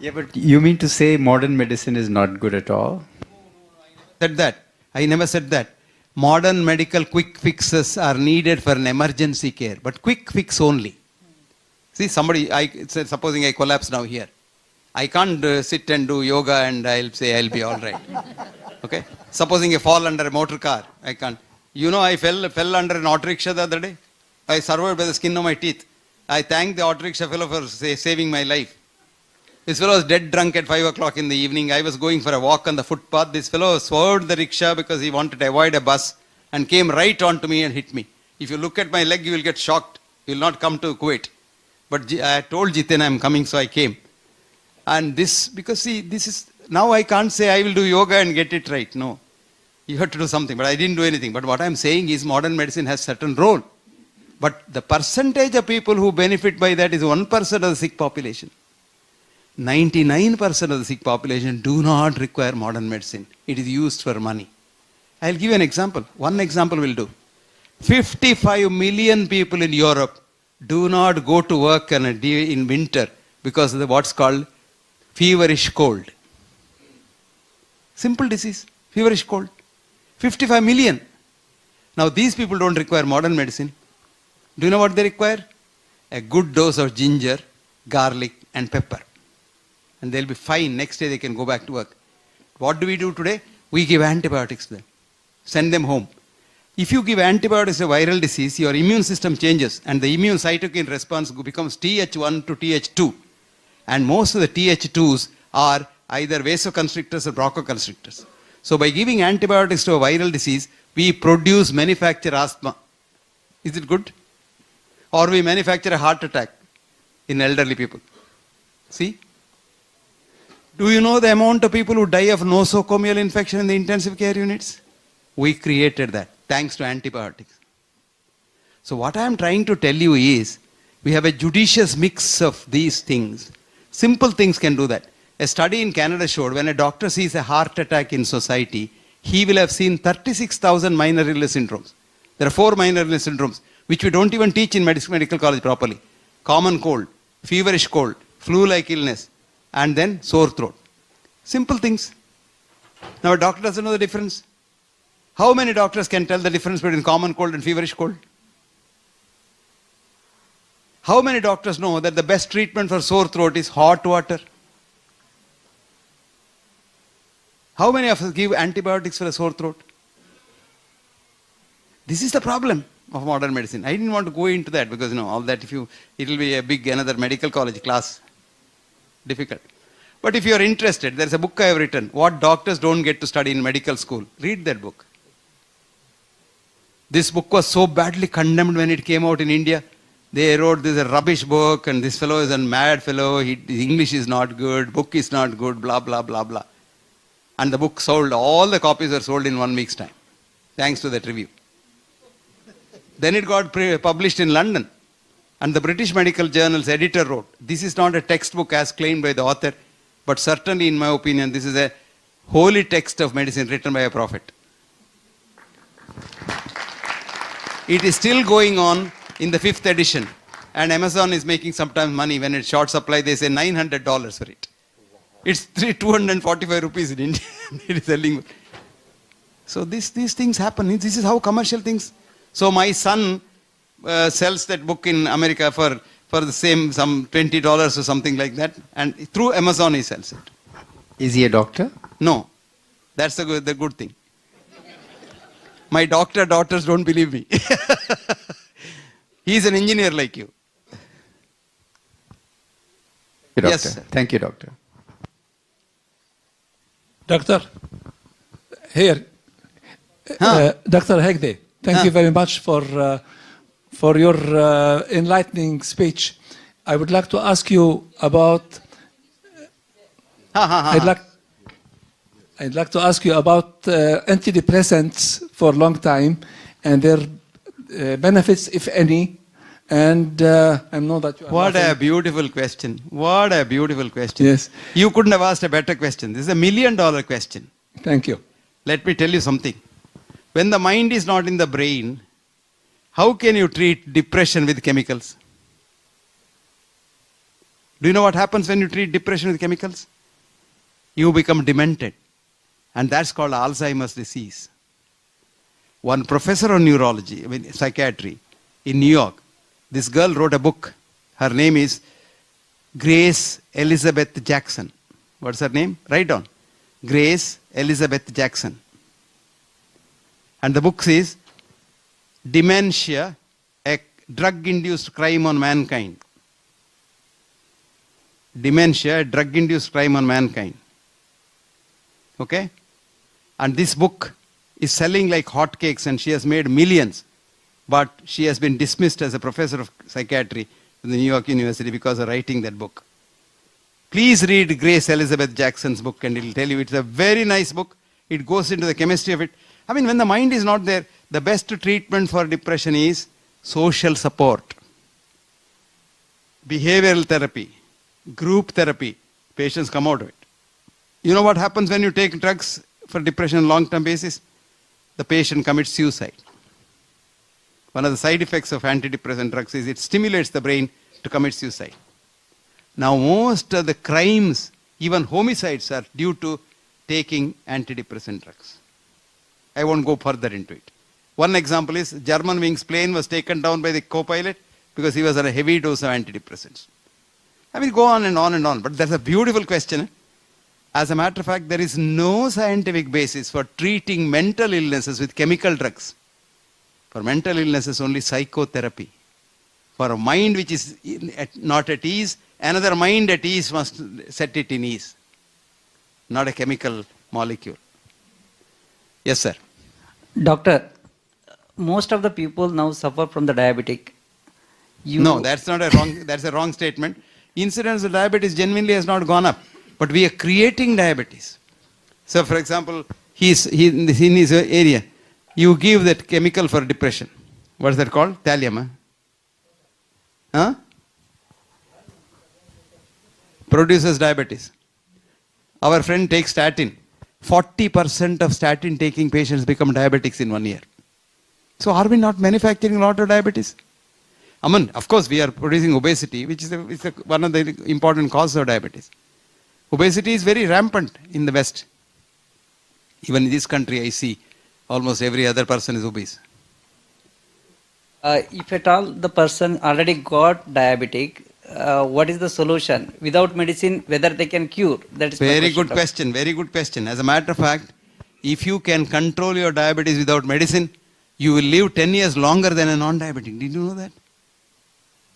Yeah, but you mean to say modern medicine is not good at all? Said that. I never said that. Modern medical quick fixes are needed for an emergency care, but quick fix only. See, supposing I collapse now here. I can't sit and do yoga and I'll say I'll be all right. Okay? Supposing I fall under a motor car, I can't. You know, I fell under an auto rickshaw the other day. I survived by the skin of my teeth. I thank the auto rickshaw fellow for saving my life. This fellow was dead drunk at 5 o'clock in the evening. I was going for a walk on the footpath. This fellow swerved the rickshaw because he wanted to avoid a bus and came right onto me and hit me. If you look at my leg, you will get shocked. You will not come to Kuwait. But I told Jiten I'm coming, so I came. And this, because see, this is, now I can't say I will do yoga and get it right. No. You have to do something, but I didn't do anything. But what I'm saying is modern medicine has certain role. But the percentage of people who benefit by that is 1% of the sick population. 99% of the sick population do not require modern medicine. It is used for money. I'll give you an example. One example will do. 55 million people in Europe do not go to work in winter because of what's called feverish cold. Simple disease, feverish cold. 55 million. Now these people don't require modern medicine. Do you know what they require? A good dose of ginger, garlic and pepper. And they'll be fine. Next day they can go back to work. What do we do today? We give antibiotics to them. Send them home. If you give antibiotics to a viral disease, your immune system changes and the immune cytokine response becomes Th1 to Th2. And most of the Th2s are either vasoconstrictors or bronchoconstrictors. So by giving antibiotics to a viral disease, we manufacture asthma. Is it good? Or we manufacture a heart attack in elderly people. See? Do you know the amount of people who die of nosocomial infection in the intensive care units? We created that thanks to antibiotics. So what I am trying to tell you is, we have a judicious mix of these things. Simple things can do that. A study in Canada showed when a doctor sees a heart attack in society, he will have seen 36,000 minor illness syndromes. There are 4 minor illness syndromes, which we don't even teach in medical college properly. Common cold, feverish cold, flu-like illness, and then sore throat. Simple things. Now a doctor doesn't know the difference. How many doctors can tell the difference between common cold and feverish cold? How many doctors know that the best treatment for sore throat is hot water? How many of us give antibiotics for a sore throat? This is the problem of modern medicine. I didn't want to go into that because all that it will be a big another medical college class. Difficult. But if you are interested, there is a book I have written, What Doctors Don't Get to Study in Medical School. Read that book. This book was so badly condemned when it came out in India. They wrote this is a rubbish book and this fellow is a mad fellow, his English is not good, book is not good, blah, blah, blah, blah. And the book sold, all the copies were sold in 1 week's time, thanks to that review. Then it got published in London. And the British Medical Journal's editor wrote, this is not a textbook as claimed by the author, but certainly in my opinion, this is a holy text of medicine written by a prophet. It is still going on in the 5th edition. And Amazon is making sometimes money. When it's short supply, they say $900 for it. It's 245 rupees in India. It is selling. So these things happen. This is how commercial things. So my son sells that book in America for the same, some $20 or something like that. And through Amazon he sells it. Is he a doctor? No. That's the good thing. My doctor daughters don't believe me. He's an engineer like you. Yes, sir. Thank you, doctor. Doctor, here. Dr. Hegde, thank you very much for your enlightening speech. I would like to ask you about. I'd like to ask you about antidepressants for a long time and their benefits, if any. And I know that you are. What a beautiful question. What a beautiful question. Yes. You couldn't have asked a better question. This is $1 million question. Thank you. Let me tell you something. When the mind is not in the brain, how can you treat depression with chemicals? Do you know what happens when you treat depression with chemicals? You become demented. And that's called Alzheimer's disease. One professor of neurology, psychiatry, in New York, this girl wrote a book. Her name is Grace Elizabeth Jackson. What's her name? Write down. Grace Elizabeth Jackson. And the book says, Dementia, a drug-induced crime on mankind. Dementia, a drug-induced crime on mankind. Okay? And this book is selling like hotcakes and she has made millions. But she has been dismissed as a professor of psychiatry in the New York University because of writing that book. Please read Grace Elizabeth Jackson's book and it will tell you it's a very nice book. It goes into the chemistry of it. I mean, when the mind is not there, the best treatment for depression is social support, behavioral therapy, group therapy. Patients come out of it. You know what happens when you take drugs for depression on a long-term basis? The patient commits suicide. One of the side effects of antidepressant drugs is it stimulates the brain to commit suicide. Now most of the crimes, even homicides, are due to taking antidepressant drugs. I won't go further into it. One example is Germanwings plane was taken down by the co-pilot because he was on a heavy dose of antidepressants. I mean, go on and on and on. But that's a beautiful question. As a matter of fact, there is no scientific basis for treating mental illnesses with chemical drugs. For mental illnesses, only psychotherapy. For a mind which is not at ease, another mind at ease must set it in ease. Not a chemical molecule. Yes, sir. Doctor, most of the people now suffer from the diabetic. No, that's not a wrong. That's a wrong statement. Incidence of diabetes genuinely has not gone up, but we are creating diabetes. So, for example, in his area, you give that chemical for depression. What is that called? Thallium. Huh? Produces diabetes. Our friend takes statin. 40% of statin taking patients become diabetics in 1 year. So are we not manufacturing a lot of diabetes? I mean, of course, we are producing obesity, which is one of the important causes of diabetes. Obesity is very rampant in the West. Even in this country, I see almost every other person is obese. If at all the person already got diabetic, what is the solution? Without medicine, whether they can cure? That is Very good question. Very good question. As a matter of fact, if you can control your diabetes without medicine, you will live 10 years longer than a non-diabetic. Did you know that?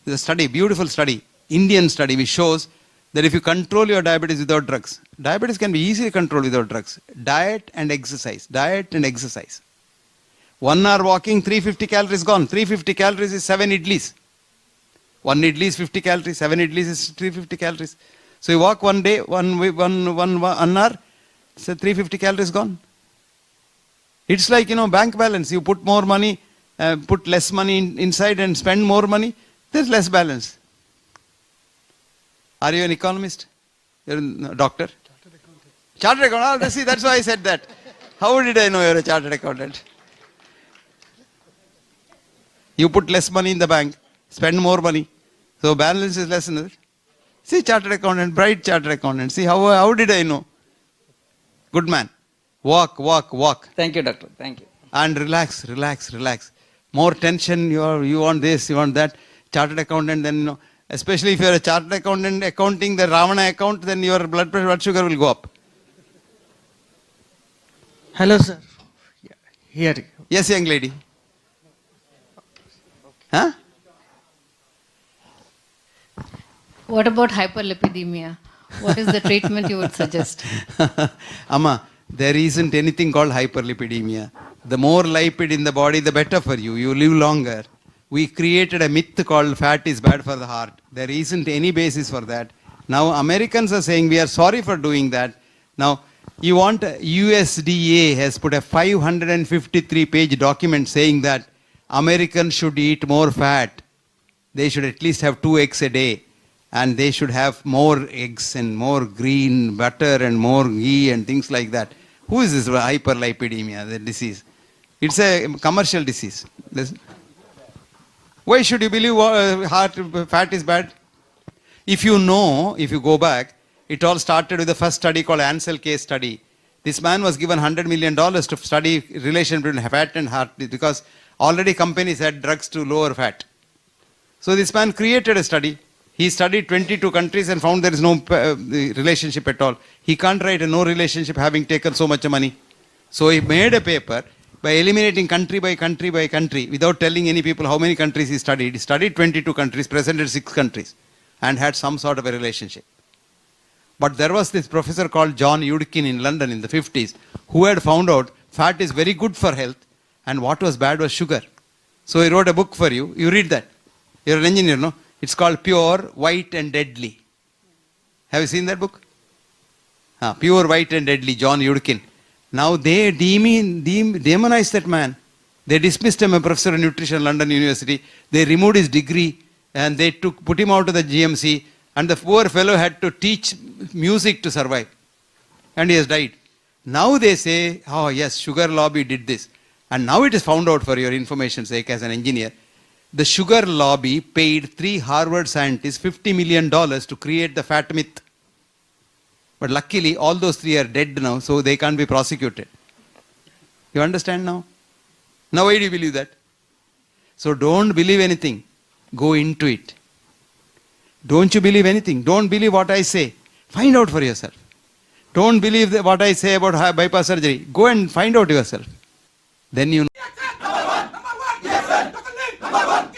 There's a study, beautiful study, Indian study, which shows that if you control your diabetes without drugs, diabetes can be easily controlled without drugs. Diet and exercise. Diet and exercise. 1 hour walking, 350 calories gone. 350 calories is 7 idlis. 1 idli is 50 calories, 7 idlis is 350 calories. So you walk 1 day, 1 hour, so 350 calories gone. It's like, bank balance. You put more money, put less money inside and spend more money, there's less balance. Are you an economist? You're a doctor? Chartered accountant. See, that's why I said that. How did I know you're a chartered accountant? You put less money in the bank, spend more money. So balance is less, isn't it? See, chartered accountant, bright chartered accountant. See, how did I know? Good man. Walk, walk, walk. Thank you, doctor. Thank you. And relax, relax, relax. More tension, you want this, you want that. Chartered accountant, then, especially if you're a chartered accountant accounting the Ravana account, then your blood pressure, blood sugar will go up. Hello, sir. Here. Yes, young lady. Huh? What about hyperlipidemia? What is the treatment you would suggest? Amma, there isn't anything called hyperlipidemia. The more lipid in the body, the better for you. You live longer. We created a myth called fat is bad for the heart. There isn't any basis for that. Now Americans are saying we are sorry for doing that. Now you want USDA has put a 553-page document saying that Americans should eat more fat. They should at least have 2 eggs a day. And they should have more eggs and more green butter and more ghee and things like that. Who is this hyperlipidemia, the disease? It's a commercial disease. Why should you believe fat is bad? If you know, if you go back, it all started with the first study called Ansel case study. This man was given $100 million to study relation between fat and heart because already companies had drugs to lower fat. So this man created a study. He studied 22 countries and found there is no relationship at all. He can't write a no relationship having taken so much money. So he made a paper by eliminating country by country by country without telling any people how many countries he studied. He studied 22 countries, presented 6 countries and had some sort of a relationship. But there was this professor called John Yudkin in London in the 50s who had found out fat is very good for health and what was bad was sugar. So he wrote a book for you. You read that. You're an engineer, no? It's called Pure, White and Deadly. Have you seen that book? Pure, White and Deadly, John Yudkin. Now they demonized that man. They dismissed him, a professor of nutrition at London University. They removed his degree and they put him out of the GMC. And the poor fellow had to teach music to survive. And he has died. Now they say, oh yes, sugar lobby did this. And now it is found out, for your information sake as an engineer, the sugar lobby paid 3 Harvard scientists $50 million to create the fat myth. But luckily all those 3 are dead now, so they can't be prosecuted. You understand now? Now why do you believe that? So don't believe anything. Go into it. Don't you believe anything. Don't believe what I say. Find out for yourself. Don't believe what I say about bypass surgery. Go and find out yourself. Then you know. Number one. Yes, sir. Number one.